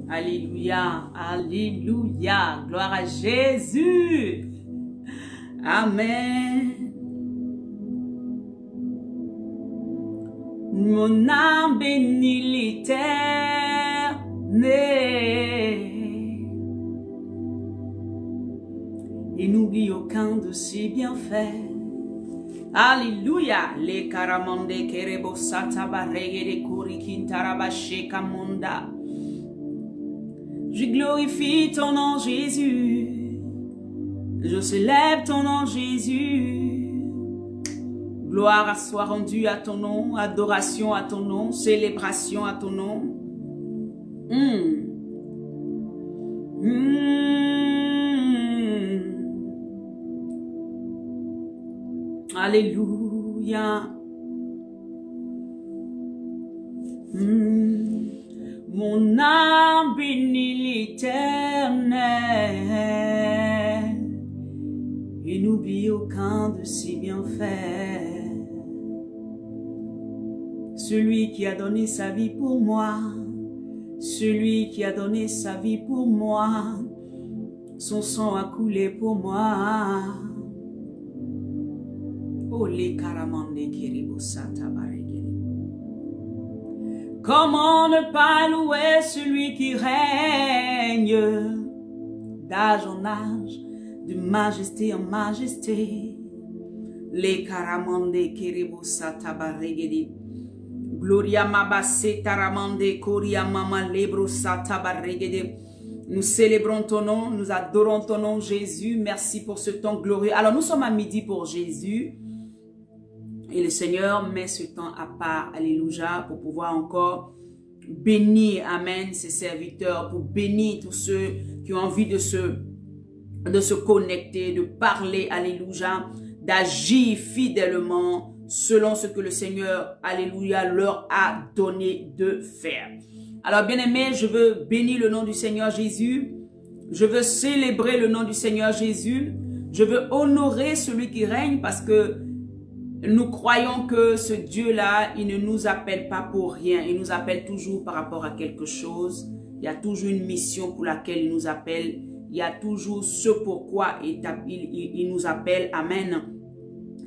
Alléluia, alléluia, gloire à Jésus. Amen. Mon âme bénit l'Éternel et n'oublie aucun de ses bienfaits. Alléluia. Les karamande kerebo sata barege de kuri kintarabashe kamunda. Je glorifie ton nom Jésus. Je célèbre ton nom Jésus. Gloire soit rendue à ton nom, adoration à ton nom, célébration à ton nom. Alléluia. Mon âme bénit l'Éternel et n'oublie aucun de ses bienfaits. Celui qui a donné sa vie pour moi, celui qui a donné sa vie pour moi, son sang a coulé pour moi. Oh les karamande kiribusata baregere. Comment ne pas louer celui qui règne d'âge en âge, de majesté en majesté. Les karamande kiribusata baregere. Gloria mabase taramande koria mama lebro sata baregere. Nous célébrons ton nom, nous adorons ton nom Jésus. Merci pour ce temps glorieux. Alors nous sommes à midi pour Jésus. Et le Seigneur met ce temps à part, alléluia, pour pouvoir encore bénir, amen, ses serviteurs, pour bénir tous ceux qui ont envie de se connecter, de parler, alléluia, d'agir fidèlement selon ce que le Seigneur, alléluia, leur a donné de faire. Alors, bien-aimés, je veux bénir le nom du Seigneur Jésus. Je veux célébrer le nom du Seigneur Jésus. Je veux honorer celui qui règne parce que nous croyons que ce Dieu-là, il ne nous appelle pas pour rien. Il nous appelle toujours par rapport à quelque chose. Il y a toujours une mission pour laquelle il nous appelle. Il y a toujours ce pourquoi il nous appelle. Amen.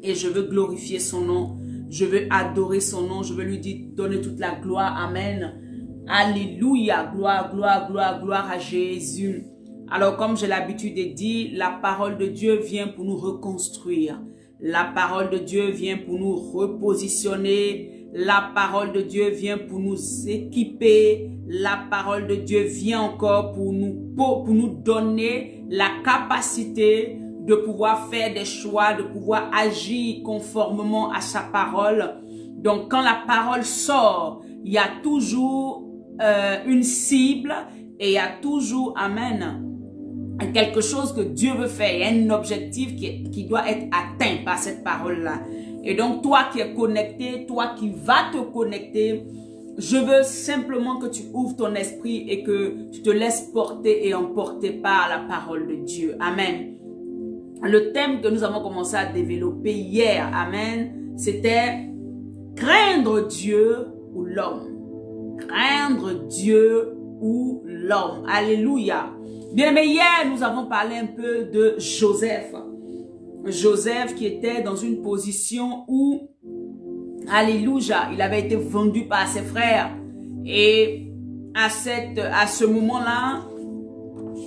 Et je veux glorifier son nom. Je veux adorer son nom. Je veux lui donner toute la gloire. Amen. Alléluia. Gloire, gloire, gloire, gloire à Jésus. Alors, comme j'ai l'habitude de dire, la parole de Dieu vient pour nous reconstruire. La parole de Dieu vient pour nous repositionner. La parole de Dieu vient pour nous équiper. La parole de Dieu vient encore pour nous donner la capacité de pouvoir faire des choix, de pouvoir agir conformément à sa parole. Donc, quand la parole sort, il y a toujours une cible et il y a toujours, amen, quelque chose que Dieu veut faire. Il y a un objectif qui doit être atteint par cette parole-là. Et donc, toi qui es connecté, toi qui vas te connecter, je veux simplement que tu ouvres ton esprit et que tu te laisses porter et emporter par la parole de Dieu. Amen. Le thème que nous avons commencé à développer hier, amen, c'était craindre Dieu ou l'homme. Craindre Dieu ou l'homme. Alléluia. Bien aimé, hier, nous avons parlé un peu de Joseph. Joseph qui était dans une position où, alléluia, il avait été vendu par ses frères. Et à ce moment-là,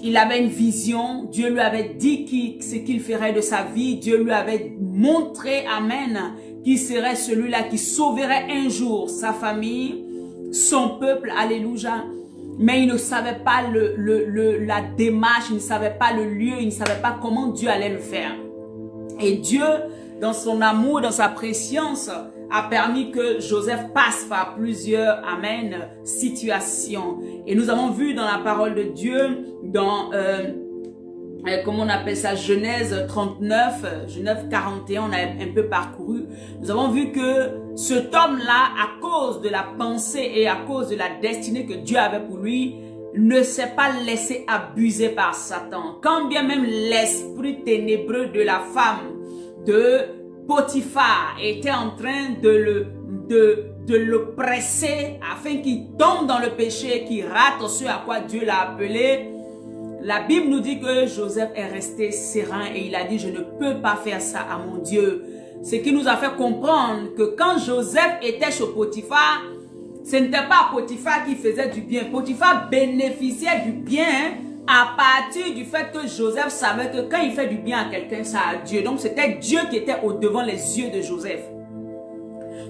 il avait une vision. Dieu lui avait dit ce qu'il ferait de sa vie. Dieu lui avait montré, amen, qu'il serait celui-là qui sauverait un jour sa famille, son peuple, alléluia. Mais il ne savait pas la démarche, il ne savait pas le lieu, il ne savait pas comment Dieu allait le faire. Et Dieu, dans son amour, dans sa préscience, a permis que Joseph passe par plusieurs, amen, situations. Et nous avons vu dans la parole de Dieu, dans, comment on appelle ça, Genèse 39, Genèse 41, on a un peu parcouru. Nous avons vu que cet homme-là, à cause de la pensée et à cause de la destinée que Dieu avait pour lui, ne s'est pas laissé abuser par Satan. Quand bien même l'esprit ténébreux de la femme de Potiphar était en train de de le presser afin qu'il tombe dans le péché, qu'il rate ce à quoi Dieu l'a appelé. La Bible nous dit que Joseph est resté serein et il a dit, je ne peux pas faire ça à mon Dieu. Ce qui nous a fait comprendre que quand Joseph était chez Potiphar, ce n'était pas Potiphar qui faisait du bien. Potiphar bénéficiait du bien à partir du fait que Joseph savait que quand il fait du bien à quelqu'un, ça a Dieu. Donc c'était Dieu qui était au-devant les yeux de Joseph.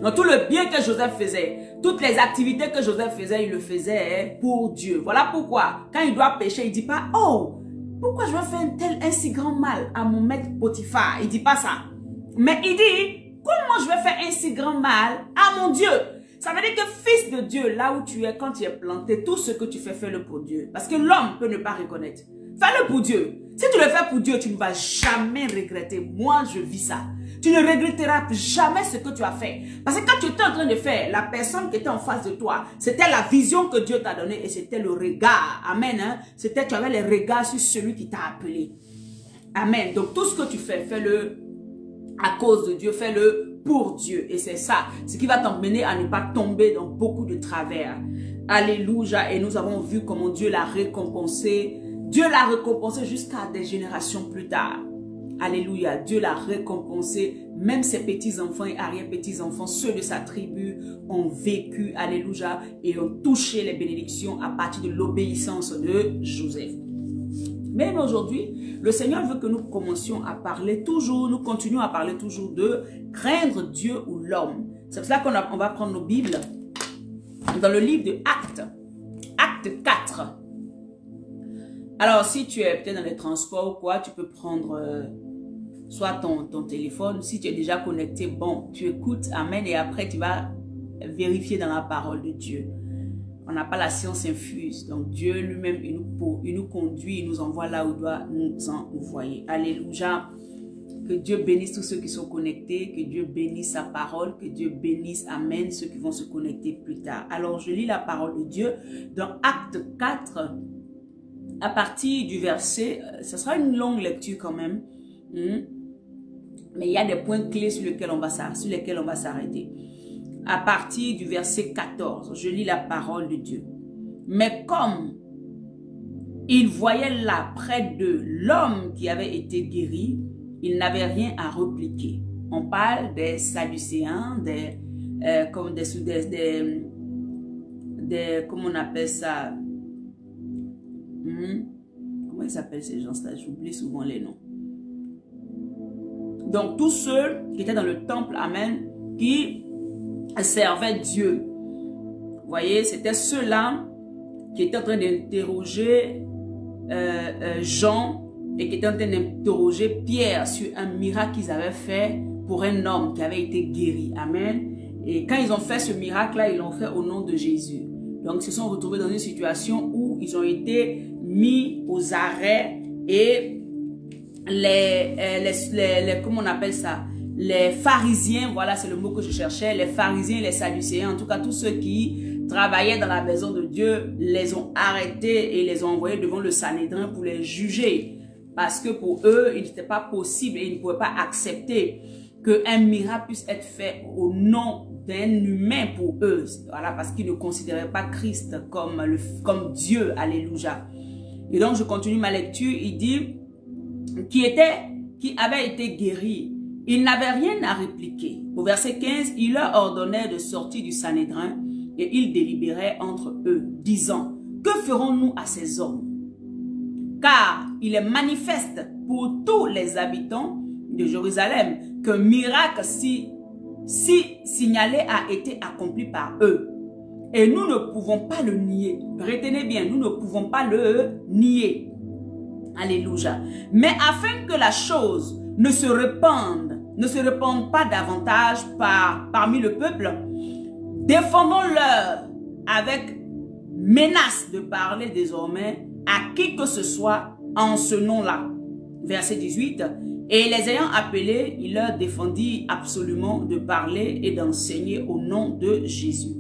Donc tout le bien que Joseph faisait, toutes les activités que Joseph faisait, il le faisait pour Dieu. Voilà pourquoi, quand il doit pécher, il ne dit pas, oh, pourquoi je vais faire un si grand mal à mon maître Potiphar? Il ne dit pas ça. Mais il dit, comment je vais faire un si grand mal à mon Dieu? Ça veut dire que fils de Dieu, là où tu es, quand tu es planté, tout ce que tu fais, fais-le pour Dieu. Parce que l'homme peut ne pas reconnaître. Fais-le pour Dieu. Si tu le fais pour Dieu, tu ne vas jamais regretter. Moi, je vis ça. Tu ne regretteras jamais ce que tu as fait. Parce que quand tu étais en train de faire, la personne qui était en face de toi, c'était la vision que Dieu t'a donnée et c'était le regard. Amen. Hein? C'était, tu avais les regards sur celui qui t'a appelé. Amen. Donc tout ce que tu fais, fais-le à cause de Dieu, fais-le pour Dieu. Et c'est ça, ce qui va t'emmener à ne pas tomber dans beaucoup de travers. Alléluia. Et nous avons vu comment Dieu l'a récompensé. Dieu l'a récompensé jusqu'à des générations plus tard. Alléluia. Dieu l'a récompensé. Même ses petits-enfants et arrière-petits-enfants, ceux de sa tribu, ont vécu, alléluia, et ont touché les bénédictions à partir de l'obéissance de Joseph. Mais aujourd'hui, le Seigneur veut que nous commencions à parler toujours, nous continuons à parler toujours de craindre Dieu ou l'homme. C'est pour ça qu'on va prendre nos Bibles dans le livre de Actes, Acte 4. Alors, si tu es peut-être dans les transports ou quoi, tu peux prendre soit ton téléphone. Si tu es déjà connecté, bon, tu écoutes, amen, et après tu vas vérifier dans la parole de Dieu. On n'a pas la science infuse. Donc Dieu lui-même, il nous conduit, il nous envoie là où il doit nous envoyer. Alléluia. Que Dieu bénisse tous ceux qui sont connectés, que Dieu bénisse sa parole, que Dieu bénisse, amen, ceux qui vont se connecter plus tard. Alors je lis la parole de Dieu dans Acte 4, à partir du verset, ce sera une longue lecture quand même, mais il y a des points clés sur lesquels on va s'arrêter. À partir du verset 14, je lis la parole de Dieu. Mais comme il voyait là près de l'homme qui avait été guéri, il n'avait rien à répliquer. On parle des Sadducéens, comment on appelle ça? Comment ils s'appellent ces gens-là? J'oublie souvent les noms. Donc tous ceux qui étaient dans le temple, amen, qui servaient Dieu. Vous voyez, c'était ceux-là qui étaient en train d'interroger Jean et qui étaient en train d'interroger Pierre sur un miracle qu'ils avaient fait pour un homme qui avait été guéri. Amen. Et quand ils ont fait ce miracle-là, ils l'ont fait au nom de Jésus. Donc, ils se sont retrouvés dans une situation où ils ont été mis aux arrêts et comment on appelle ça? Les pharisiens, voilà, c'est le mot que je cherchais, les pharisiens et les sadducéens, en tout cas tous ceux qui travaillaient dans la maison de Dieu, les ont arrêtés et les ont envoyés devant le Sanhédrin pour les juger. Parce que pour eux, il n'était pas possible et ils ne pouvaient pas accepter qu'un miracle puisse être fait au nom d'un humain pour eux. Voilà, parce qu'ils ne considéraient pas Christ comme Dieu. Alléluia. Et donc, je continue ma lecture. Il dit, qui avait été guéri, il n'avait rien à répliquer. Au verset 15, il leur ordonnait de sortir du Sanhédrin et ils délibéraient entre eux, disant, que ferons-nous à ces hommes? Car il est manifeste pour tous les habitants de Jérusalem qu'un miracle si signalé a été accompli par eux. Et nous ne pouvons pas le nier. Retenez bien, nous ne pouvons pas le nier. Alléluia. Mais afin que la chose ne se répande pas davantage parmi le peuple, défendons-leur avec menace de parler désormais à qui que ce soit en ce nom-là. Verset 18. Et les ayant appelés, il leur défendit absolument de parler et d'enseigner au nom de Jésus.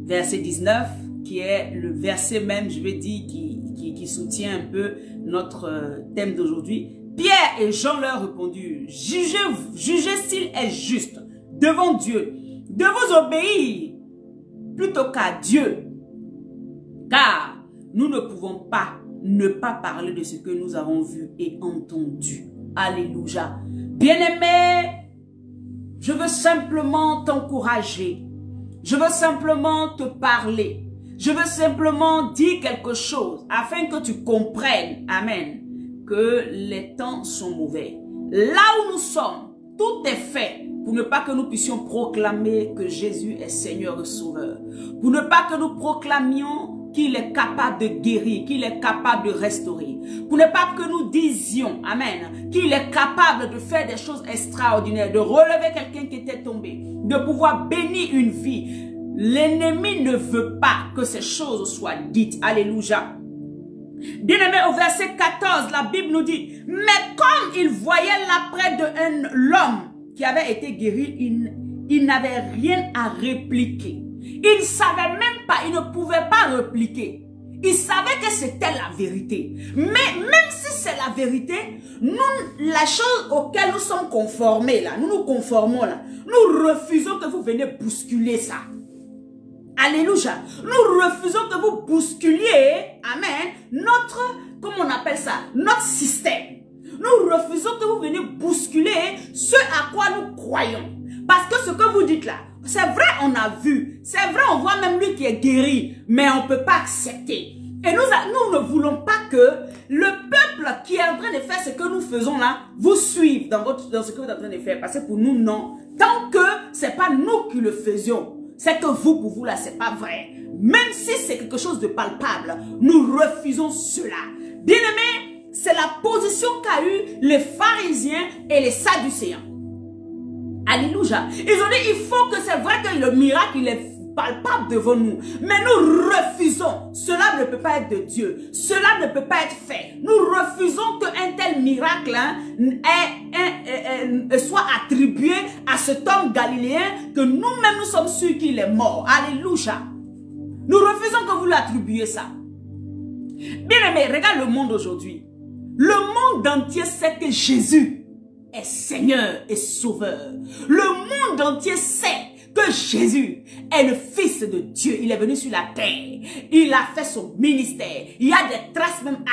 Verset 19, qui est le verset même, je vais dire, qui soutient un peu notre thème d'aujourd'hui. Pierre et Jean leur répondirent, jugez s'il est juste devant Dieu de vous obéir plutôt qu'à Dieu. Car nous ne pouvons pas ne pas parler de ce que nous avons vu et entendu. Alléluia. Bien-aimé, je veux simplement t'encourager. Je veux simplement te parler. Je veux simplement dire quelque chose afin que tu comprennes, amen, que les temps sont mauvais. Là où nous sommes, tout est fait pour ne pas que nous puissions proclamer que Jésus est Seigneur et Sauveur. Pour ne pas que nous proclamions qu'il est capable de guérir, qu'il est capable de restaurer. Pour ne pas que nous disions, amen, qu'il est capable de faire des choses extraordinaires, de relever quelqu'un qui était tombé, de pouvoir bénir une vie. L'ennemi ne veut pas que ces choses soient dites. Alléluia. Bien-aimé, au verset 14, la Bible nous dit, mais comme il voyait là près de l'homme qui avait été guéri, il n'avait rien à répliquer. Il ne savait même pas, il ne pouvait pas répliquer. Il savait que c'était la vérité. Mais même si c'est la vérité, nous, la chose auquel nous sommes conformés là, nous nous conformons là, nous refusons que vous venez bousculer ça. Alléluia. Nous refusons que vous bousculiez, amen, notre, comment on appelle ça, notre système. Nous refusons que vous veniez bousculer ce à quoi nous croyons. Parce que ce que vous dites là, c'est vrai, on a vu. C'est vrai, on voit même lui qui est guéri. Mais on ne peut pas accepter. Et nous ne voulons pas que le peuple qui est en train de faire ce que nous faisons là, vous suive dans ce que vous êtes en train de faire. Parce que pour nous, non. Tant que ce n'est pas nous qui le faisions. C'est que vous, pour vous, là, c'est pas vrai. Même si c'est quelque chose de palpable, nous refusons cela. Bien-aimés, c'est la position qu'a eu les pharisiens et les sadducéens. Alléluia. Ils ont dit, il faut que c'est vrai que le miracle, il est palpable devant nous. Mais nous refusons. Cela ne peut pas être de Dieu. Cela ne peut pas être fait. Nous refusons qu'un tel miracle soit attribué à cet homme galiléen que nous-mêmes nous sommes sûrs qu'il est mort. Alléluia. Nous refusons que vous l'attribuiez ça. Bien aimé, regarde le monde aujourd'hui. Le monde entier sait que Jésus est Seigneur et Sauveur. Le monde entier sait que Jésus est le Fils de Dieu. Il est venu sur la terre. Il a fait son ministère. Il y a des traces même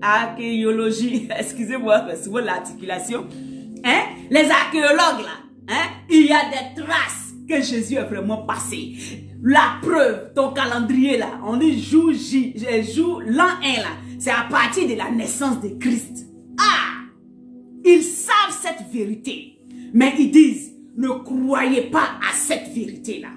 archéologie. Excusez-moi, c'est souvent l'articulation. Hein? Les archéologues là. Hein? Il y a des traces que Jésus est vraiment passé. La preuve, ton calendrier là. On dit jour l'an 1 là. C'est à partir de la naissance de Christ. Ah! Ils savent cette vérité. Mais ils disent, ne croyez pas à cette vérité-là.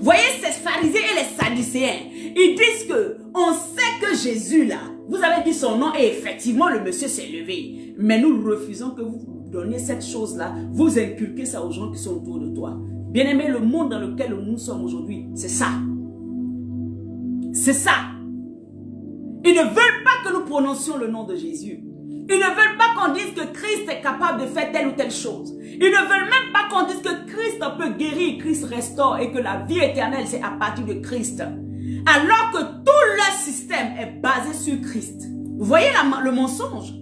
Voyez ces pharisiens et les sadducéens. Ils disent que, on sait que Jésus là, vous avez dit son nom et effectivement le monsieur s'est levé. Mais nous refusons que vous donniez cette chose-là. Vous inculquez ça aux gens qui sont autour de toi. Bien-aimé, le monde dans lequel nous sommes aujourd'hui, c'est ça. C'est ça. Ils ne veulent pas que nous prononcions le nom de Jésus. Ils ne veulent pas qu'on dise que Christ est capable de faire telle ou telle chose. Ils ne veulent même pas qu'on dise que Christ peut guérir, Christ restaure et que la vie éternelle c'est à partir de Christ. Alors que tout leur système est basé sur Christ. Vous voyez le mensonge?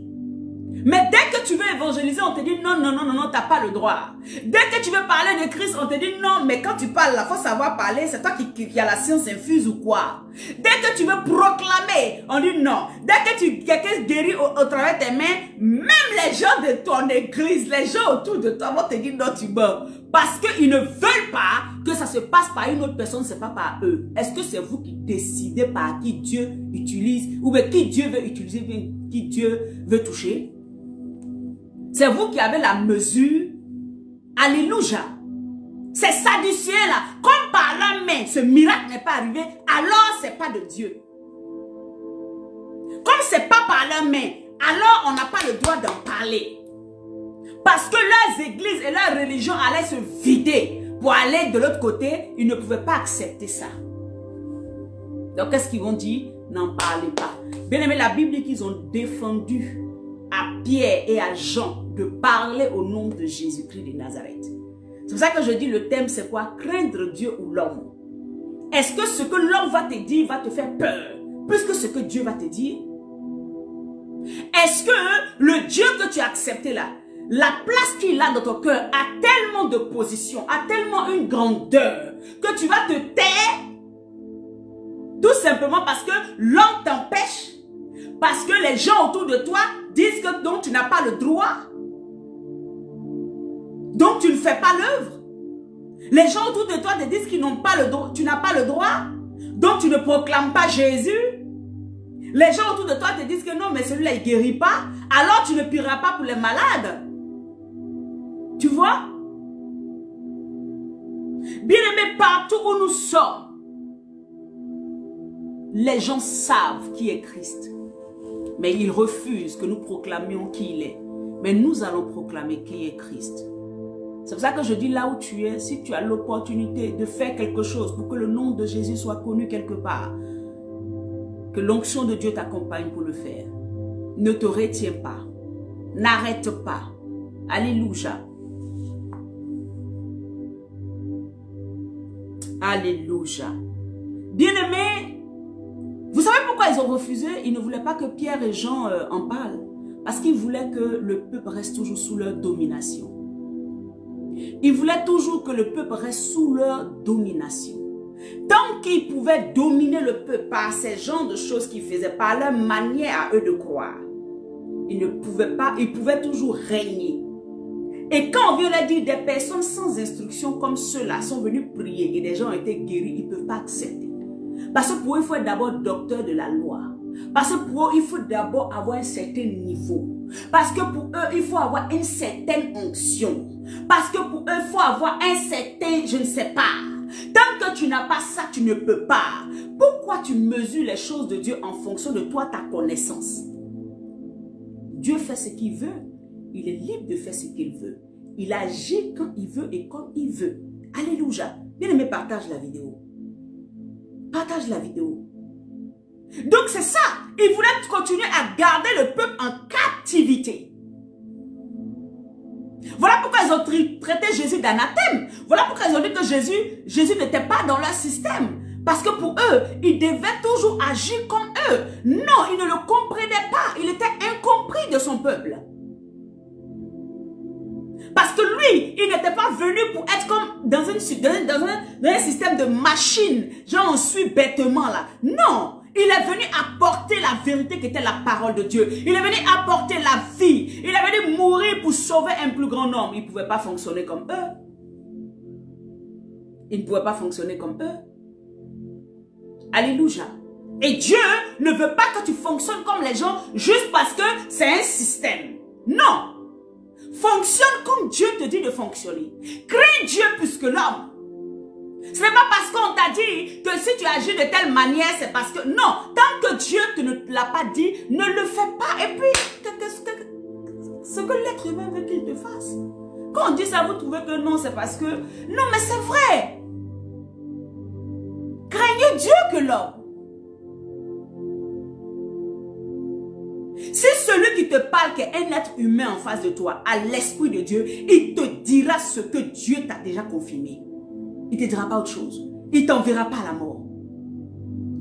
Mais dès que tu veux évangéliser, on te dit non, non, non, non, non, tu n'as pas le droit. Dès que tu veux parler de Christ, on te dit non, mais quand tu parles, il faut savoir parler, c'est toi qui as la science infuse ou quoi. Dès que tu veux proclamer, on dit non. Dès que quelqu'un guérit au travers de tes mains, même les gens de ton église, les gens autour de toi vont te dire non, tu meurs. Parce qu'ils ne veulent pas que ça se passe par une autre personne, ce n'est pas par eux. Est-ce que c'est vous qui décidez par qui Dieu utilise, ou bien qui Dieu veut utiliser, bien qui Dieu veut toucher? C'est vous qui avez la mesure. Alléluia. Ces sadducéens là, comme par leur main, ce miracle n'est pas arrivé, alors c'est pas de Dieu. Comme c'est pas par leur main, alors on n'a pas le droit d'en parler. Parce que leurs églises et leurs religions allaient se vider pour aller de l'autre côté, ils ne pouvaient pas accepter ça. Donc qu'est-ce qu'ils vont dire? N'en parlez pas. Bien aimé, la Bible dit qu'ils ont défendu à Pierre et à Jean de parler au nom de Jésus-Christ de Nazareth. C'est pour ça que je dis le thème c'est quoi? Craindre Dieu ou l'homme. Est-ce que ce que l'homme va te dire va te faire peur plus que ce que Dieu va te dire? Est-ce que le Dieu que tu as accepté là, la place qu'il a dans ton cœur a tellement de position, a tellement une grandeur, que tu vas te taire, tout simplement parce que l'homme t'empêche, parce que les gens autour de toi disent que donc tu n'as pas le droit, donc tu ne fais pas l'œuvre. Les gens autour de toi te disent qu'ils n'ont pas le droit, tu n'as pas le droit, donc tu ne proclames pas Jésus. Les gens autour de toi te disent que non, mais celui-là il ne guérit pas, alors tu ne prieras pas pour les malades. Tu vois? Bien-aimés, partout où nous sommes, les gens savent qui est Christ. Mais ils refusent que nous proclamions qui il est. Mais nous allons proclamer qui est Christ. C'est pour ça que je dis là où tu es, si tu as l'opportunité de faire quelque chose pour que le nom de Jésus soit connu quelque part, que l'onction de Dieu t'accompagne pour le faire. Ne te retiens pas. N'arrête pas. Alléluia. Alléluia. Bien-aimés, vous savez pourquoi ils ont refusé? Ils ne voulaient pas que Pierre et Jean en parlent. Parce qu'ils voulaient que le peuple reste toujours sous leur domination. Ils voulaient toujours que le peuple reste sous leur domination. Tant qu'ils pouvaient dominer le peuple par ces genres de choses qu'ils faisaient, par leur manière à eux de croire, ils ne pouvaient pas, ils pouvaient toujours régner. Et quand on vient leur dire des personnes sans instruction comme ceux-là sont venus prier et des gens ont été guéris, ils ne peuvent pas accepter. Parce que pour eux, il faut être d'abord docteur de la loi. Parce que pour eux, il faut d'abord avoir un certain niveau. Parce que pour eux, il faut avoir une certaine onction. Parce que pour eux, il faut avoir un certain, je ne sais pas. Tant que tu n'as pas ça, tu ne peux pas. Pourquoi tu mesures les choses de Dieu en fonction de toi, ta connaissance? Dieu fait ce qu'il veut. Il est libre de faire ce qu'il veut. Il agit quand il veut et comme il veut. Alléluia. Bien-aimé, partage la vidéo. Partage la vidéo. Donc c'est ça. Ils voulaient continuer à garder le peuple en captivité. Voilà pourquoi ils ont traité Jésus d'anathème. Voilà pourquoi ils ont dit que Jésus n'était pas dans leur système. Parce que pour eux, il devait toujours agir comme eux. Non, ils ne le comprenaient pas. Il était incompris de son peuple. Parce que lui, il n'était pas venu pour être comme dans un système de machine. Genre on suit bêtement là. Non, il est venu apporter la vérité qui était la parole de Dieu. Il est venu apporter la vie. Il est venu mourir pour sauver un plus grand nombre. Il ne pouvait pas fonctionner comme eux. Il ne pouvait pas fonctionner comme eux. Alléluia. Et Dieu ne veut pas que tu fonctionnes comme les gens juste parce que c'est un système. Non. Fonctionne comme Dieu te dit de fonctionner. Crée Dieu plus que l'homme. Ce n'est pas parce qu'on t'a dit que si tu agis de telle manière, c'est parce que... Non, tant que Dieu ne te l'a pas dit, ne le fais pas. Et puis, ce que l'être humain veut qu'il te fasse. Quand on dit ça, vous trouvez que non, c'est parce que... Non, mais c'est vrai. Craignez Dieu que l'homme. Si celui qui te parle, qui est un être humain en face de toi, a l'esprit de Dieu, il te dira ce que Dieu t'a déjà confirmé. Il ne te dira pas autre chose. Il ne t'enverra pas à la mort.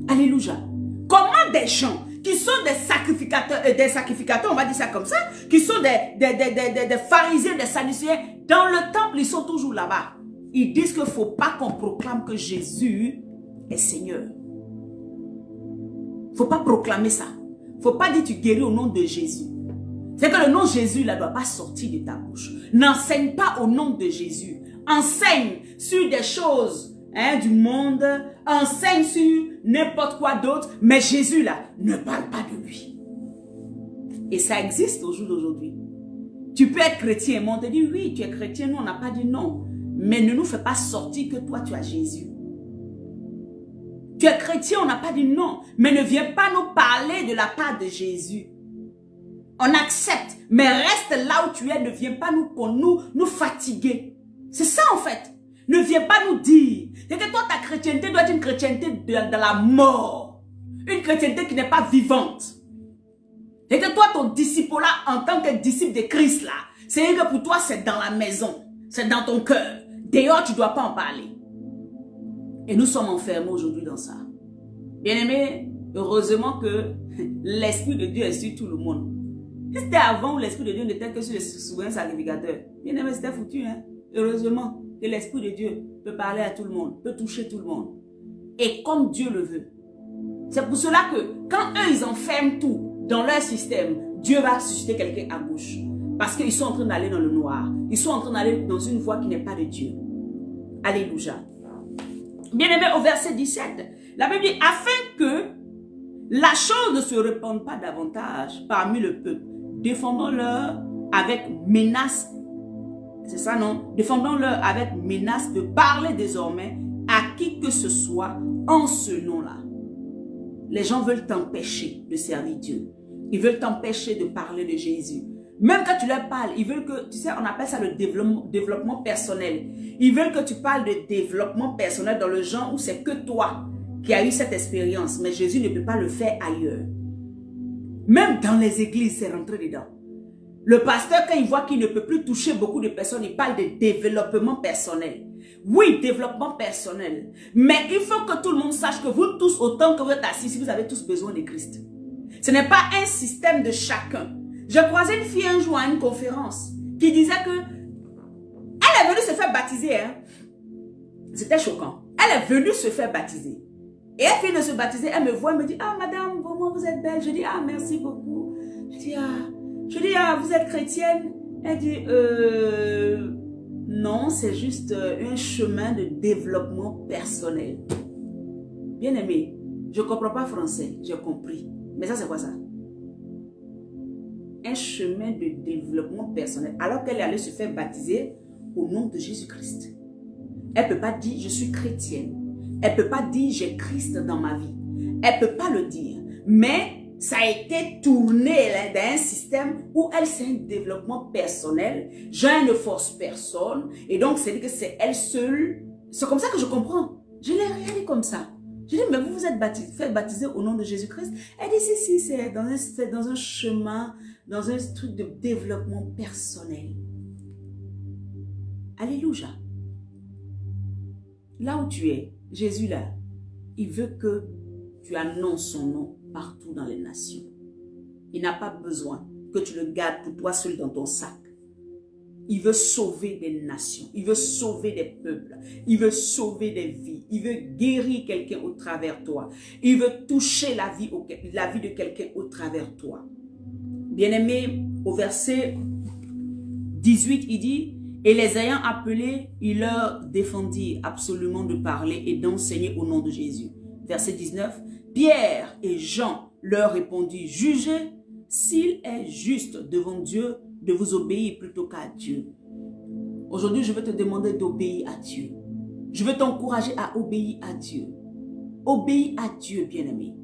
Alléluia. Comment des gens qui sont des sacrificateurs, on va dire ça comme ça, qui sont des pharisiens, des sadducéens, dans le temple, ils sont toujours là-bas. Ils disent qu'il ne faut pas qu'on proclame que Jésus est Seigneur. Il ne faut pas proclamer ça. Il ne faut pas dire tu guéris au nom de Jésus. C'est que le nom de Jésus ne doit pas sortir de ta bouche. N'enseigne pas au nom de Jésus. Enseigne sur des choses du monde. Enseigne sur n'importe quoi d'autre. Mais Jésus là, ne parle pas de lui. Et ça existe au jour d'aujourd'hui. Tu peux être chrétien. Mais on te dit oui, tu es chrétien. Nous, on n'a pas dit non. Mais ne nous fais pas sortir que toi, tu as Jésus. Tu es chrétien, on n'a pas dit non. Mais ne viens pas nous parler de la part de Jésus. On accepte. Mais reste là où tu es. Ne viens pas nous fatiguer. C'est ça en fait. Ne viens pas nous dire. C'est que toi, ta chrétienté doit être une chrétienté de la mort. Une chrétienté qui n'est pas vivante. C'est que toi, ton disciple là, en tant que disciple de Christ là, c'est que pour toi, c'est dans la maison. C'est dans ton cœur. Dehors, tu ne dois pas en parler. Et nous sommes enfermés aujourd'hui dans ça. Bien-aimés, heureusement que l'Esprit de Dieu est sur tout le monde. Si c'était avant où l'Esprit de Dieu n'était que sur le souverain sacrificateur, bien aimé, c'était foutu. Hein? Heureusement que l'Esprit de Dieu peut parler à tout le monde, peut toucher tout le monde. Et comme Dieu le veut. C'est pour cela que quand eux, ils enferment tout dans leur système, Dieu va susciter quelqu'un à gauche. Parce qu'ils sont en train d'aller dans le noir. Ils sont en train d'aller dans une voie qui n'est pas de Dieu. Alléluia. Bien aimé, au verset 17, la Bible dit, afin que la chose ne se répande pas davantage parmi le peuple, défendons-leur avec menace, c'est ça non? Défendons-leur avec menace de parler désormais à qui que ce soit en ce nom-là. Les gens veulent t'empêcher de servir Dieu. Ils veulent t'empêcher de parler de Jésus. Même quand tu leur parles, ils veulent que, tu sais, on appelle ça le développement personnel. Ils veulent que tu parles de développement personnel dans le genre où c'est que toi qui as eu cette expérience. Mais Jésus ne peut pas le faire ailleurs. Même dans les églises, c'est rentré dedans. Le pasteur, quand il voit qu'il ne peut plus toucher beaucoup de personnes, il parle de développement personnel. Oui, développement personnel. Mais il faut que tout le monde sache que vous tous, autant que vous êtes assis, si vous avez tous besoin de Christ. Ce n'est pas un système de chacun. J'ai croisé une fille un jour à une conférence qui disait que elle est venue se faire baptiser. Hein. C'était choquant. Elle est venue se faire baptiser. Et elle finit de se baptiser, elle me voit, elle me dit, ah madame, vraiment vous êtes belle. Je dis, ah merci beaucoup. Je dis, ah, vous êtes chrétienne? Elle dit, non, c'est juste un chemin de développement personnel. Bien aimé, je ne comprends pas français, j'ai compris. Mais ça c'est quoi ça? Un chemin de développement personnel. Alors qu'elle est allée se faire baptiser au nom de Jésus-Christ. Elle ne peut pas dire, je suis chrétienne. Elle ne peut pas dire, j'ai Christ dans ma vie. Elle ne peut pas le dire. Mais ça a été tourné là, dans un système où elle, c'est un développement personnel. Je ne force personne. Et donc, c'est que c'est elle seule. C'est comme ça que je comprends. Je l'ai regardé comme ça. Je dis, mais vous vous êtes fait baptiser au nom de Jésus-Christ? Elle dit, si, c'est dans un chemin, dans un truc de développement personnel. Alléluia. Là où tu es, Jésus là, il veut que tu annonces son nom partout dans les nations. Il n'a pas besoin que tu le gardes pour toi seul dans ton sac. Il veut sauver des nations, il veut sauver des peuples, il veut sauver des vies, il veut guérir quelqu'un au travers de toi. Il veut toucher la vie de quelqu'un au travers de toi. Bien-aimé, au verset 18, il dit, et les ayant appelés, il leur défendit absolument de parler et d'enseigner au nom de Jésus. Verset 19, Pierre et Jean leur répondit, jugez s'il est juste devant Dieu de vous obéir plutôt qu'à Dieu. Aujourd'hui, je vais te demander d'obéir à Dieu. Je veux t'encourager à obéir à Dieu. Obéis à Dieu, bien-aimé.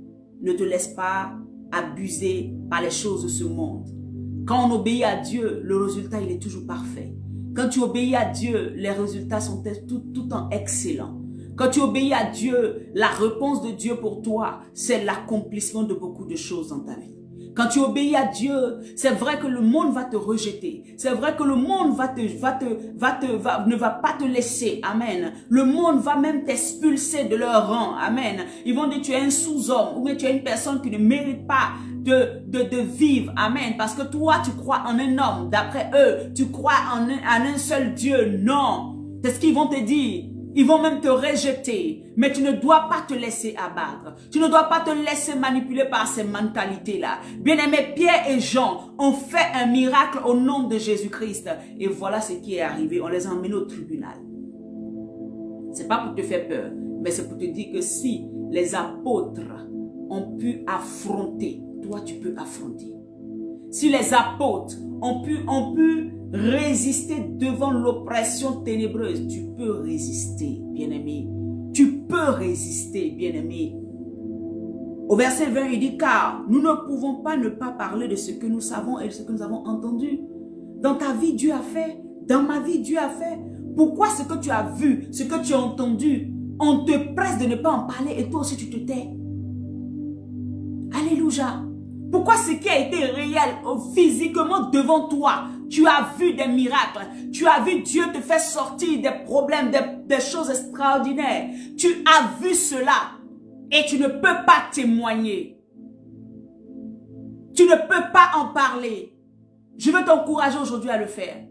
Ne te laisse pas abuser par les choses de ce monde. Quand on obéit à Dieu, le résultat, il est toujours parfait. Quand tu obéis à Dieu, les résultats sont tout en excellent. Quand tu obéis à Dieu, la réponse de Dieu pour toi, c'est l'accomplissement de beaucoup de choses dans ta vie. Quand tu obéis à Dieu, c'est vrai que le monde va te rejeter. C'est vrai que le monde ne va pas te laisser. Amen. Le monde va même t'expulser de leur rang. Amen. Ils vont dire tu es un sous-homme ou bien tu es une personne qui ne mérite pas de vivre. Amen. Parce que toi, tu crois en un homme. D'après eux, tu crois en un seul Dieu. Non. C'est ce qu'ils vont te dire. Ils vont même te rejeter. Mais tu ne dois pas te laisser abattre. Tu ne dois pas te laisser manipuler par ces mentalités-là. Bien-aimés, Pierre et Jean ont fait un miracle au nom de Jésus-Christ. Et voilà ce qui est arrivé. On les a emmenés au tribunal. C'est pas pour te faire peur. Mais c'est pour te dire que si les apôtres ont pu affronter, toi tu peux affronter. Si les apôtres ont pu résister devant l'oppression ténébreuse, tu peux résister, bien-aimé. Tu peux résister, bien-aimé. Au verset 20, il dit, car nous ne pouvons pas ne pas parler de ce que nous savons et de ce que nous avons entendu. Dans ta vie, Dieu a fait. Dans ma vie, Dieu a fait. Pourquoi ce que tu as vu, ce que tu as entendu, on te presse de ne pas en parler et toi aussi tu te tais? Alléluia. Pourquoi ce qui a été réel physiquement devant toi, tu as vu des miracles, tu as vu Dieu te faire sortir des problèmes, des choses extraordinaires. Tu as vu cela et tu ne peux pas témoigner. Tu ne peux pas en parler. Je veux t'encourager aujourd'hui à le faire.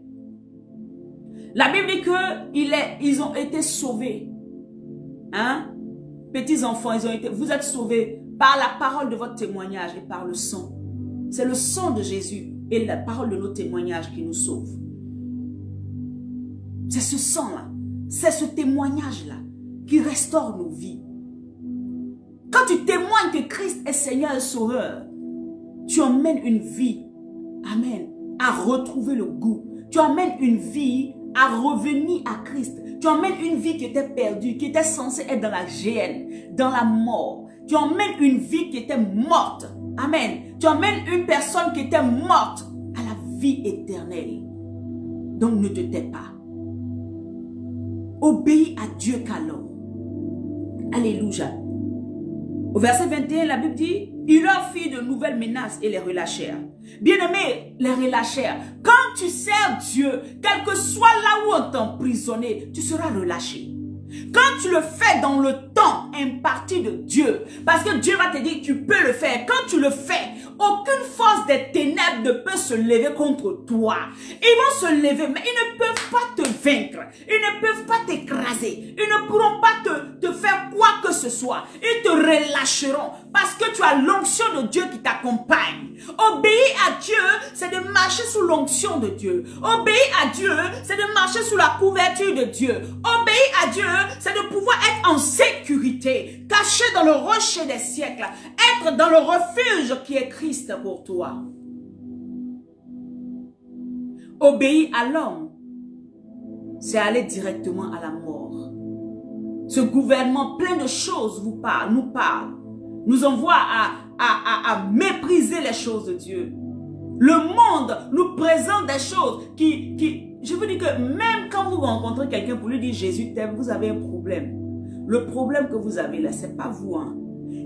La Bible dit qu'ils ont été sauvés. Hein? Petits enfants, vous êtes sauvés par la parole de votre témoignage et par le sang. C'est le sang de Jésus et la parole de nos témoignages qui nous sauve. C'est ce sang-là, c'est ce témoignage-là qui restaure nos vies. Quand tu témoignes que Christ est Seigneur et Sauveur, tu emmènes une vie, amen, à retrouver le goût. Tu emmènes une vie à revenir à Christ. Tu emmènes une vie qui était perdue, qui était censée être dans la géhenne, dans la mort. Tu emmènes une vie qui était morte. Amen. Tu emmènes une personne qui était morte à la vie éternelle. Donc ne te tais pas. Obéis à Dieu qu'à l'homme. Alléluia. Au verset 21, la Bible dit, ils leur firent de nouvelles menaces et les relâchèrent. Bien-aimés, les relâchèrent. Quand tu sers Dieu, quel que soit là où on t'emprisonne, tu seras relâché. Quand tu le fais dans le temps imparti de Dieu, parce que Dieu va te dire que tu peux le faire. Quand tu le fais, aucune force des ténèbres ne peut se lever contre toi. Ils vont se lever, mais ils ne peuvent pas te vaincre. Ils ne peuvent pas t'écraser. Ils ne pourront pas te faire quoi que ce soit. Ils te relâcheront parce que tu as l'onction de Dieu qui t'accompagne. Obéir à Dieu, c'est de marcher sous l'onction de Dieu. Obéir à Dieu, c'est de marcher sous la couverture de Dieu. Obéir à Dieu, c'est de pouvoir être en sécurité, caché dans le rocher des siècles, être dans le refuge qui est Christ pour toi. Obéir à l'homme, c'est aller directement à la mort. Ce gouvernement plein de choses nous parle, nous envoie à mépriser les choses de Dieu. Le monde nous présente des choses qui je vous dis que même quand vous rencontrez quelqu'un pour lui dire Jésus t'aime, vous avez un problème. Le problème que vous avez là, c'est pas vous, hein.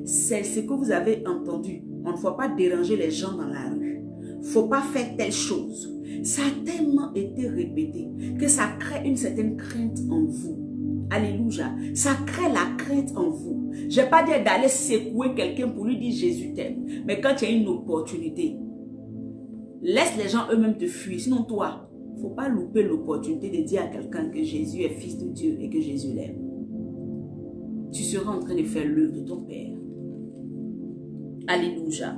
C'est ce que vous avez entendu. On ne faut pas déranger les gens dans la rue. Faut pas faire telle chose. Ça a tellement été répété que ça crée une certaine crainte en vous. Alléluia. Ça crée la crainte en vous. Je n'ai pas dit d'aller secouer quelqu'un pour lui dire Jésus t'aime. Mais quand il y a une opportunité, laisse les gens eux-mêmes te fuir. Sinon toi, il ne faut pas louper l'opportunité de dire à quelqu'un que Jésus est fils de Dieu et que Jésus l'aime. Tu seras en train de faire l'œuvre de ton Père. Alléluia.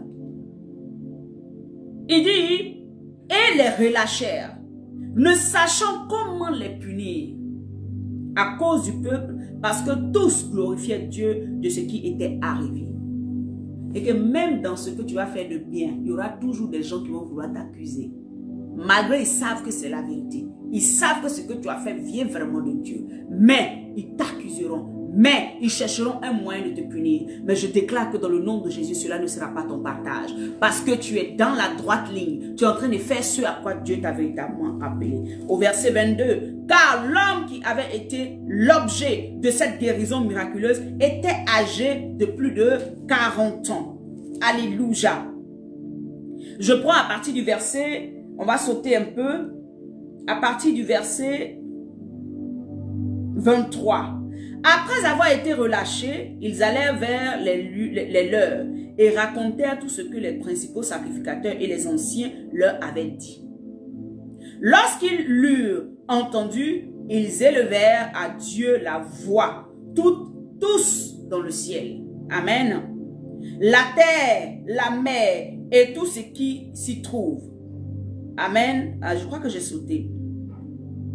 Il dit, et les relâchèrent, ne sachant comment les punir à cause du peuple, parce que tous glorifiaient Dieu de ce qui était arrivé. Et que même dans ce que tu vas faire de bien, il y aura toujours des gens qui vont vouloir t'accuser. Malgré ils savent que c'est la vérité. Ils savent que ce que tu as fait vient vraiment de Dieu. Mais ils t'accuseront. Mais ils chercheront un moyen de te punir. Mais je déclare que dans le nom de Jésus, cela ne sera pas ton partage. Parce que tu es dans la droite ligne. Tu es en train de faire ce à quoi Dieu t'a véritablement appelé. Au verset 22. Car l'homme qui avait été l'objet de cette guérison miraculeuse était âgé de plus de 40 ans. Alléluia. Je prends à partir du verset, on va sauter un peu, à partir du verset 23. Après avoir été relâchés, ils allèrent vers les leurs et racontèrent tout ce que les principaux sacrificateurs et les anciens leur avaient dit. Lorsqu'ils l'eurent entendu, ils élevèrent à Dieu la voix, tous dans le ciel. Amen. La terre, la mer et tout ce qui s'y trouve. Amen. Ah, je crois que j'ai sauté.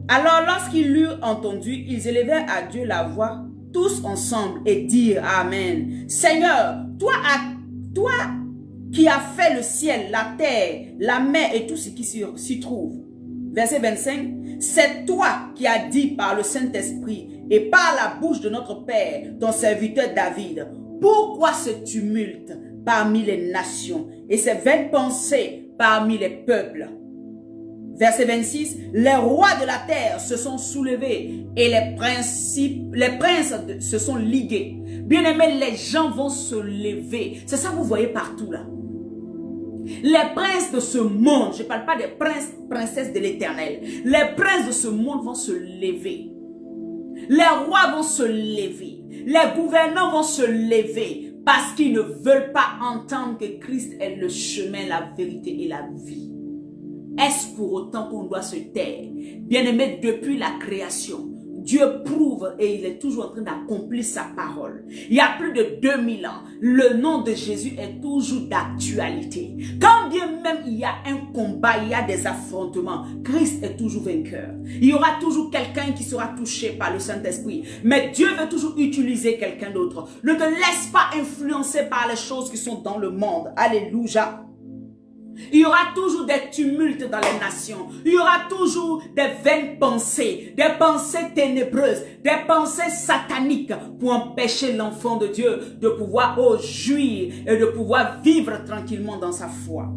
Alors, lorsqu'ils l'eurent entendu, ils élevèrent à Dieu la voix, tous ensemble, et dirent Amen. Seigneur, toi qui as fait le ciel, la terre, la mer et tout ce qui s'y trouve. Verset 25. C'est toi qui as dit par le Saint-Esprit et par la bouche de notre Père, ton serviteur David, pourquoi ce tumulte parmi les nations et ces vaines pensées parmi les peuples? Verset 26, les rois de la terre se sont soulevés et les princes se sont ligués. Bien-aimés, les gens vont se lever. C'est ça que vous voyez partout là. Les princes de ce monde, je ne parle pas des princesses de l'éternel. Les princes de ce monde vont se lever. Les rois vont se lever. Les gouvernants vont se lever parce qu'ils ne veulent pas entendre que Christ est le chemin, la vérité et la vie. Est-ce pour autant qu'on doit se taire? Bien-aimé, depuis la création, Dieu prouve et il est toujours en train d'accomplir sa parole. Il y a plus de 2000 ans, le nom de Jésus est toujours d'actualité. Quand bien même il y a un combat, il y a des affrontements, Christ est toujours vainqueur. Il y aura toujours quelqu'un qui sera touché par le Saint-Esprit. Mais Dieu veut toujours utiliser quelqu'un d'autre. Ne te laisse pas influencer par les choses qui sont dans le monde. Alléluia. Il y aura toujours des tumultes dans les nations. Il y aura toujours des vaines pensées, des pensées ténébreuses, des pensées sataniques pour empêcher l'enfant de Dieu de pouvoir jouir et de pouvoir vivre tranquillement dans sa foi.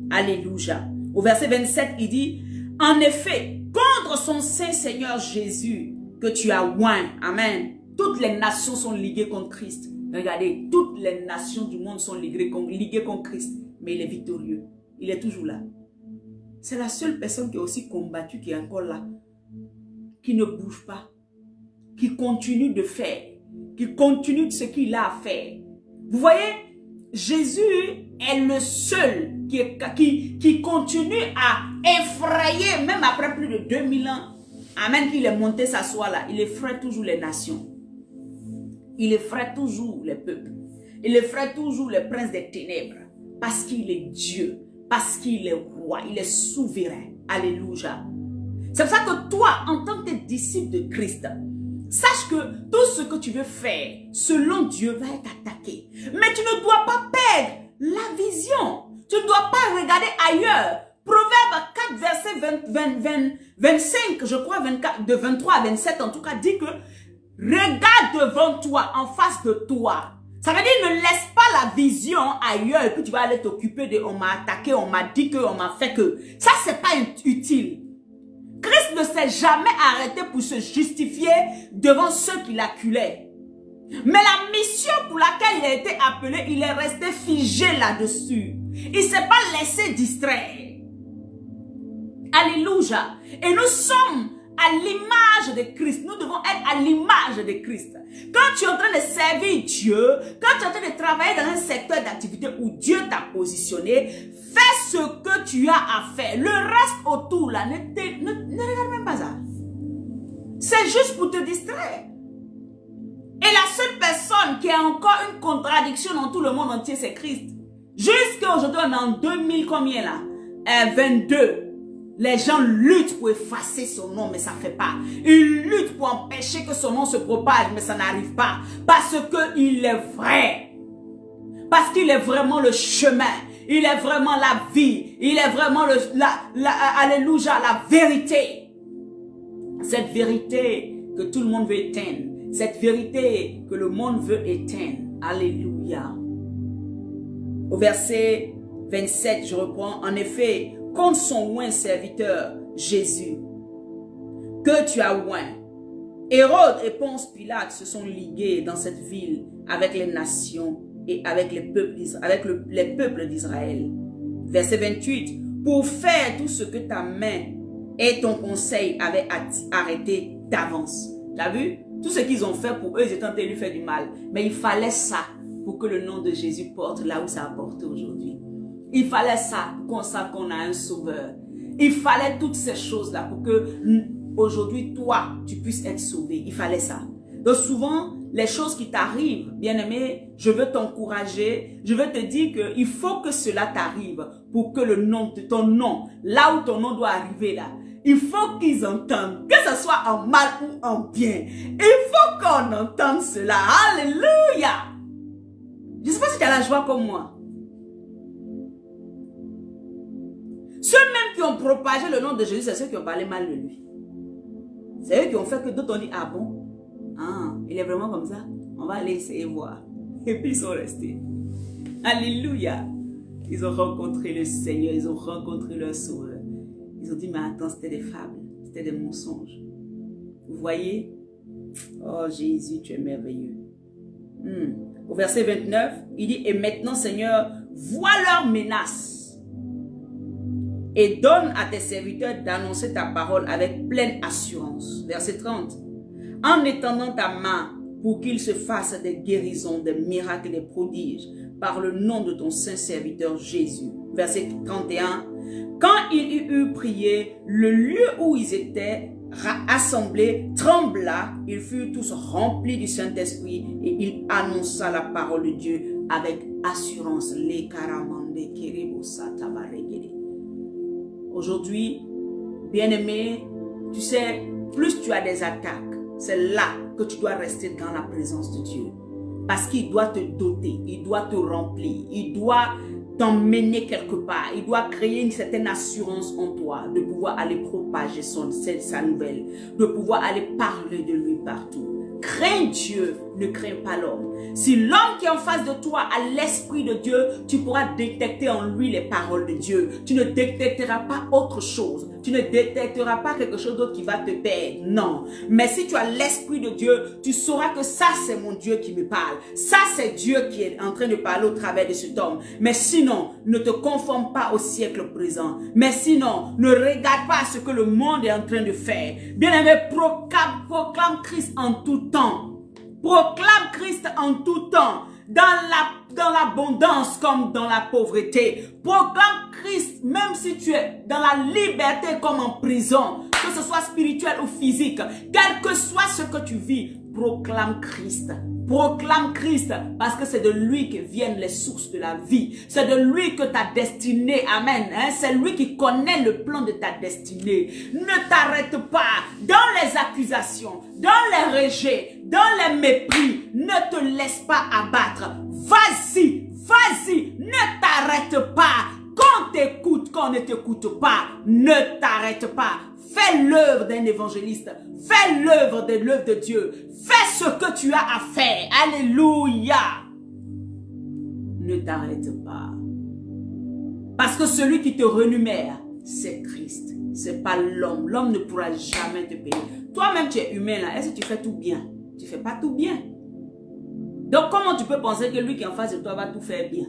Alléluia. Au verset 27, il dit, en effet, contre son Saint Seigneur Jésus que tu as oint. Amen. Toutes les nations sont liguées contre Christ. Regardez, toutes les nations du monde sont liguées contre Christ. Mais il est victorieux. Il est toujours là. C'est la seule personne qui est aussi combattue, qui est encore là. Qui ne bouge pas. Qui continue de faire. Qui continue de ce qu'il a à faire. Vous voyez, Jésus est le seul qui continue à effrayer, même après plus de 2000 ans. Amen, qu'il est monté s'asseoir là. Il effraie toujours les nations. Il effraie toujours les peuples. Il effraie toujours les princes des ténèbres. Parce qu'il est Dieu, parce qu'il est roi, il est souverain. Alléluia. C'est pour ça que toi, en tant que disciple de Christ, sache que tout ce que tu veux faire, selon Dieu, va être attaqué. Mais tu ne dois pas perdre la vision. Tu ne dois pas regarder ailleurs. Proverbe 4, verset 25, je crois, 24, de 23 à 27, en tout cas, dit que regarde devant toi, en face de toi. Ça veut dire ne laisse pas la vision ailleurs et puis tu vas aller t'occuper de on m'a attaqué, on m'a dit que, on m'a fait que. Ça, c'est pas utile. Christ ne s'est jamais arrêté pour se justifier devant ceux qui l'acculaient. Mais la mission pour laquelle il a été appelé, il est resté figé là-dessus. Il ne s'est pas laissé distraire. Alléluia. Et nous sommes à l'image de Christ. Nous devons être à l'image de Christ. Quand tu es en train de servir Dieu, quand tu es en train de travailler dans un secteur d'activité où Dieu t'a positionné, fais ce que tu as à faire. Le reste autour, là, ne regarde même pas ça. C'est juste pour te distraire. Et la seule personne qui a encore une contradiction dans tout le monde entier, c'est Christ. Jusqu'à aujourd'hui, on est en 2000 combien là? 22. Les gens luttent pour effacer son nom, mais ça ne fait pas. Ils luttent pour empêcher que son nom se propage, mais ça n'arrive pas. Parce qu'il est vrai. Parce qu'il est vraiment le chemin. Il est vraiment la vie. Il est vraiment alléluia, la vérité. Cette vérité que tout le monde veut éteindre. Cette vérité que le monde veut éteindre. Alléluia. Au verset 27, je reprends. En effet, contre son oint serviteur, Jésus, que tu as oint. Hérode et Ponce Pilate se sont ligués dans cette ville avec les nations et avec les peuples d'Israël. Verset 28, pour faire tout ce que ta main et ton conseil avaient arrêté d'avance. Tu as vu? Tout ce qu'ils ont fait pour eux, ils étaient en train de lui faire du mal. Mais il fallait ça pour que le nom de Jésus porte là où ça a porté aujourd'hui. Il fallait ça pour qu'on sache qu'on a un sauveur. Il fallait toutes ces choses-là pour que aujourd'hui, toi, tu puisses être sauvé. Il fallait ça. Donc souvent, les choses qui t'arrivent, bien-aimé, je veux t'encourager. Je veux te dire qu'il faut que cela t'arrive pour que le nom de ton nom, là où ton nom doit arriver là, il faut qu'ils entendent, que ce soit en mal ou en bien. Il faut qu'on entende cela. Alléluia. Je ne sais pas si tu as la joie comme moi. Ceux même qui ont propagé le nom de Jésus, c'est ceux qui ont parlé mal de lui. C'est eux qui ont fait que d'autres ont dit, ah bon, ah, il est vraiment comme ça. On va aller essayer voir. Et puis ils sont restés. Alléluia. Ils ont rencontré le Seigneur, ils ont rencontré leur sauveur. Ils ont dit, mais attends, c'était des fables, c'était des mensonges. Vous voyez? Oh Jésus, tu es merveilleux. Au verset 29, il dit, et maintenant Seigneur, vois leurs menaces et donne à tes serviteurs d'annoncer ta parole avec pleine assurance. Verset 30, en étendant ta main pour qu'il se fasse des guérisons, des miracles et des prodiges par le nom de ton saint serviteur Jésus. Verset 31, Quand ils eurent prié, le lieu où ils étaient assemblés trembla. Ils furent tous remplis du Saint-Esprit et ils annonça la parole de Dieu avec assurance. Aujourd'hui, bien-aimé, tu sais, plus tu as des attaques, c'est là que tu dois rester dans la présence de Dieu. Parce qu'il doit te doter, il doit te remplir, il doit t'emmener quelque part, il doit créer une certaine assurance en toi de pouvoir aller propager sa nouvelle, de pouvoir aller parler de lui partout. Crains Dieu, ne crains pas l'homme. Si l'homme qui est en face de toi a l'esprit de Dieu, tu pourras détecter en lui les paroles de Dieu. Tu ne détecteras pas autre chose. Tu ne détecteras pas quelque chose d'autre qui va te perdre. Non. Mais si tu as l'esprit de Dieu, tu sauras que ça, c'est mon Dieu qui me parle. Ça, c'est Dieu qui est en train de parler au travers de cet homme. Mais sinon, ne te conforme pas au siècle présent. Mais sinon, ne regarde pas ce que le monde est en train de faire. Bien-aimé, proclame Christ en tout temps. Proclame Christ en tout temps. Dans l'abondance comme dans la pauvreté. Proclame Christ même si tu es dans la liberté comme en prison. Que ce soit spirituel ou physique. Quel que soit ce que tu vis, proclame Christ. Proclame Christ parce que c'est de lui que viennent les sources de la vie. C'est de lui que ta destinée, amen. C'est lui qui connaît le plan de ta destinée. Ne t'arrête pas dans les accusations, dans les rejets, dans les mépris. Ne te laisse pas abattre. Vas-y, vas-y, ne t'arrête pas. Qu'on t'écoute, qu'on ne t'écoute pas, ne t'arrête pas. Fais l'œuvre d'un évangéliste. Fais l'œuvre de Dieu. Fais ce que tu as à faire. Alléluia. Ne t'arrête pas. Parce que celui qui te renumère, c'est Christ. C'est pas l'homme. L'homme ne pourra jamais te payer. Toi-même, tu es humain là. Est-ce que tu fais tout bien? Tu fais pas tout bien. Donc, comment tu peux penser que lui qui est en face de toi va tout faire bien?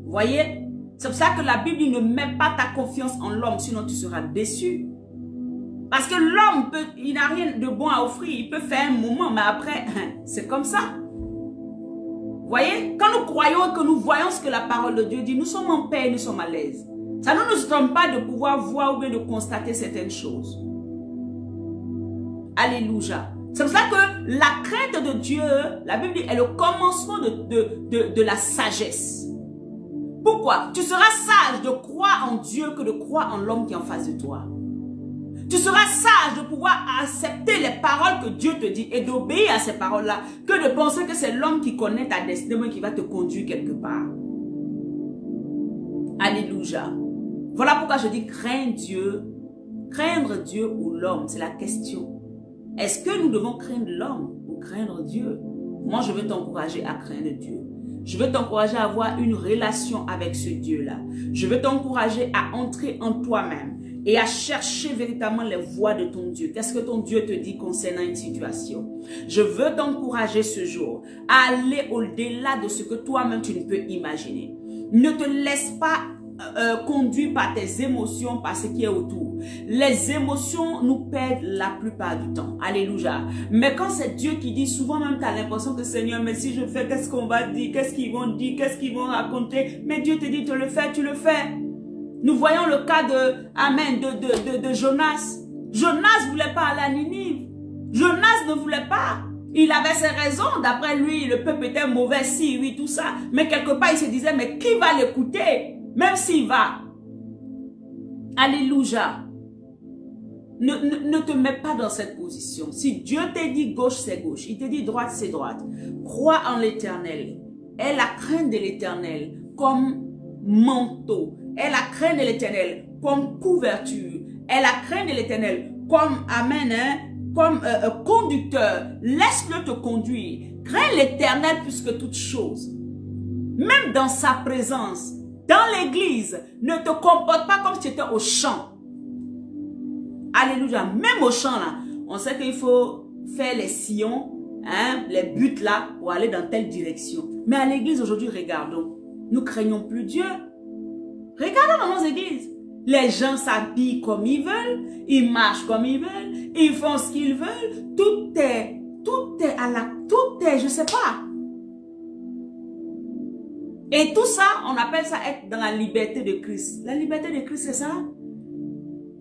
Vous voyez? C'est pour ça que la Bible ne met pas ta confiance en l'homme, sinon tu seras déçu. Parce que l'homme, il n'a rien de bon à offrir. Il peut faire un moment, mais après, c'est comme ça. Vous voyez? Quand nous croyons et que nous voyons ce que la parole de Dieu dit, nous sommes en paix, nous sommes à l'aise. Ça ne nous trompe pas de pouvoir voir ou bien de constater certaines choses. Alléluia. C'est pour ça que la crainte de Dieu, la Bible dit, est le commencement de la sagesse. Pourquoi? Tu seras sage de croire en Dieu que de croire en l'homme qui est en face de toi. Tu seras sage de pouvoir accepter les paroles que Dieu te dit et d'obéir à ces paroles-là que de penser que c'est l'homme qui connaît ta destinée qui va te conduire quelque part. Alléluia. Voilà pourquoi je dis crains Dieu. Craindre Dieu ou l'homme, c'est la question. Est-ce que nous devons craindre l'homme ou craindre Dieu? Moi, je veux t'encourager à craindre Dieu. Je veux t'encourager à avoir une relation avec ce Dieu-là. Je veux t'encourager à entrer en toi-même et à chercher véritablement les voies de ton Dieu. Qu'est-ce que ton Dieu te dit concernant une situation? Je veux t'encourager ce jour à aller au-delà de ce que toi-même tu ne peux imaginer. Ne te laisse pas conduire par tes émotions, par ce qui est autour. Les émotions nous perdent la plupart du temps. Alléluia. Mais quand c'est Dieu qui dit, souvent même tu as l'impression que Seigneur, mais si je fais, qu'est-ce qu'on va dire? Qu'est-ce qu'ils vont dire? Qu'est-ce qu'ils vont raconter? Mais Dieu te dit de le faire, tu le fais. Nous voyons le cas de Jonas. Jonas ne voulait pas aller à Ninive. Jonas ne voulait pas. Il avait ses raisons. D'après lui, le peuple était mauvais, si, oui, tout ça. Mais quelque part, il se disait, mais qui va l'écouter? Même s'il va. Alléluia. Ne te mets pas dans cette position. Si Dieu t'a dit gauche, c'est gauche. Il te dit droite, c'est droite. Crois en l'Éternel. Aie la crainte de l'Éternel comme manteau. Aie la crainte de l'Éternel comme couverture. Aie la crainte de l'Éternel comme, amen, comme conducteur. Laisse-le te conduire. Crains l'Éternel plus que toute chose. Même dans sa présence. Dans l'église, ne te comporte pas comme si tu étais au champ. Alléluia. Même au champ, là, on sait qu'il faut faire les sillons, hein, les buts là, pour aller dans telle direction. Mais à l'église aujourd'hui, regardons. Nous craignons plus Dieu. Regardons dans nos églises. Les gens s'habillent comme ils veulent. Ils marchent comme ils veulent. Ils font ce qu'ils veulent. Tout est je sais pas. Et tout ça, on appelle ça être dans la liberté de Christ. La liberté de Christ, c'est ça?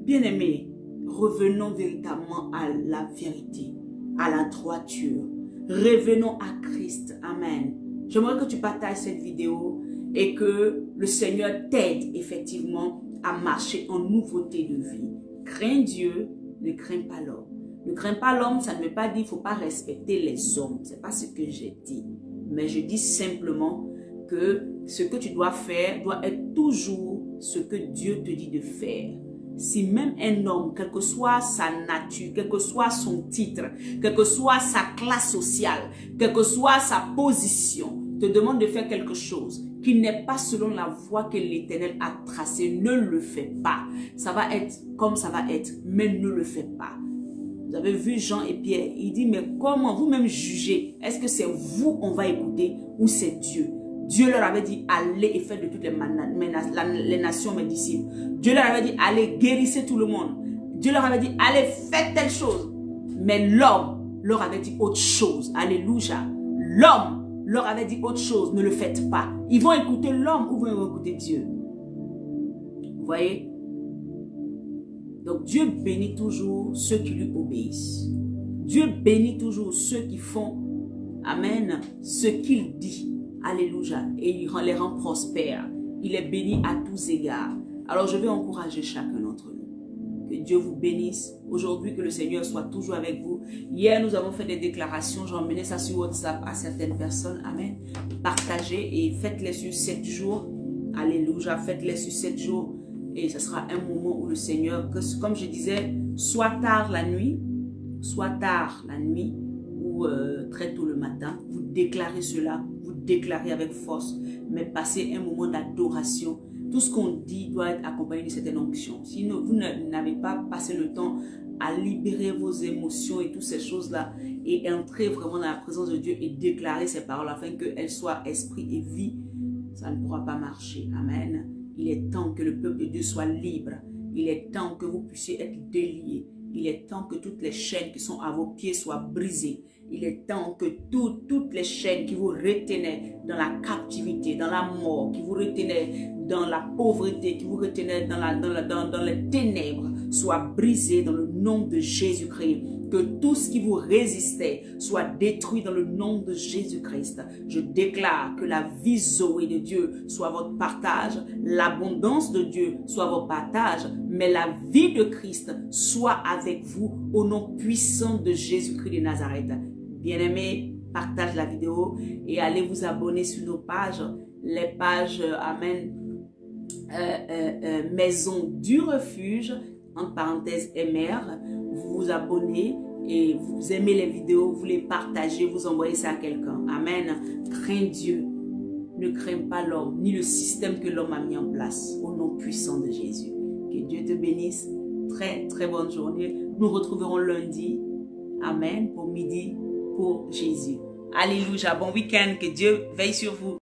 Bien-aimés, revenons véritablement à la vérité, à la droiture. Revenons à Christ. Amen. J'aimerais que tu partages cette vidéo et que le Seigneur t'aide effectivement à marcher en nouveauté de vie. Crains Dieu, ne crains pas l'homme. Ne crains pas l'homme, ça ne veut pas dire qu'il ne faut pas respecter les hommes. Ce n'est pas ce que j'ai dit. Mais je dis simplement que ce que tu dois faire doit être toujours ce que Dieu te dit de faire. Si même un homme, quelle que soit sa nature, quel que soit son titre, quelle que soit sa classe sociale, quelle que soit sa position, te demande de faire quelque chose qui n'est pas selon la voie que l'Éternel a tracée, ne le fais pas. Ça va être comme ça va être, mais ne le fais pas. Vous avez vu Jean et Pierre, il dit, mais comment vous-même jugez? Est-ce que c'est vous on va écouter ou c'est Dieu? Dieu leur avait dit, allez et faites de toutes les nations mes disciples. Dieu leur avait dit, allez, guérissez tout le monde. Dieu leur avait dit, allez, faites telle chose. Mais l'homme leur avait dit autre chose. Alléluia. L'homme leur avait dit autre chose, ne le faites pas. Ils vont écouter l'homme ou ils vont écouter Dieu. Vous voyez? Donc Dieu bénit toujours ceux qui lui obéissent. Dieu bénit toujours ceux qui font, amen, ce qu'il dit. Alléluia. Et il les rend prospères. Il est béni à tous égards. Alors je vais encourager chacun d'entre nous. Que Dieu vous bénisse. Aujourd'hui, que le Seigneur soit toujours avec vous. Hier, nous avons fait des déclarations. J'ai emmené ça sur WhatsApp à certaines personnes. Amen. Partagez et faites-les sur 7 jours. Alléluia. Faites-les sur 7 jours. Et ce sera un moment où le Seigneur, comme je disais, soit tard la nuit ou très tôt le matin, vous déclarez cela, vous déclarez avec force, mais passez un moment d'adoration. Tout ce qu'on dit doit être accompagné de certaines onctions. Si vous n'avez pas passé le temps à libérer vos émotions et toutes ces choses-là et entrer vraiment dans la présence de Dieu et déclarer ces paroles afin qu'elles soient esprit et vie, ça ne pourra pas marcher. Amen. Il est temps que le peuple de Dieu soit libre. Il est temps que vous puissiez être déliés. Il est temps que toutes les chaînes qui sont à vos pieds soient brisées. Il est temps que toutes les chaînes qui vous retenaient dans la captivité, dans la mort, qui vous retenaient dans la pauvreté, qui vous retenaient dans les ténèbres, soient brisées dans le nom de Jésus-Christ. Que tout ce qui vous résistait soit détruit dans le nom de Jésus-Christ. Je déclare que la vie Zoé de Dieu soit votre partage, l'abondance de Dieu soit votre partage, mais la vie de Christ soit avec vous au nom puissant de Jésus-Christ de Nazareth. Bien-aimés, partage la vidéo et allez vous abonner sur nos pages, les pages, amen, Maison du Refuge, entre parenthèses MR. Vous vous abonnez et vous aimez les vidéos, vous les partagez, vous envoyez ça à quelqu'un. Amen. Crains Dieu. Ne crains pas l'homme, ni le système que l'homme a mis en place. Au nom puissant de Jésus. Que Dieu te bénisse. Très, très bonne journée. Nous retrouverons lundi. Amen. Pour midi, pour Jésus. Alléluia. Bon week-end. Que Dieu veille sur vous.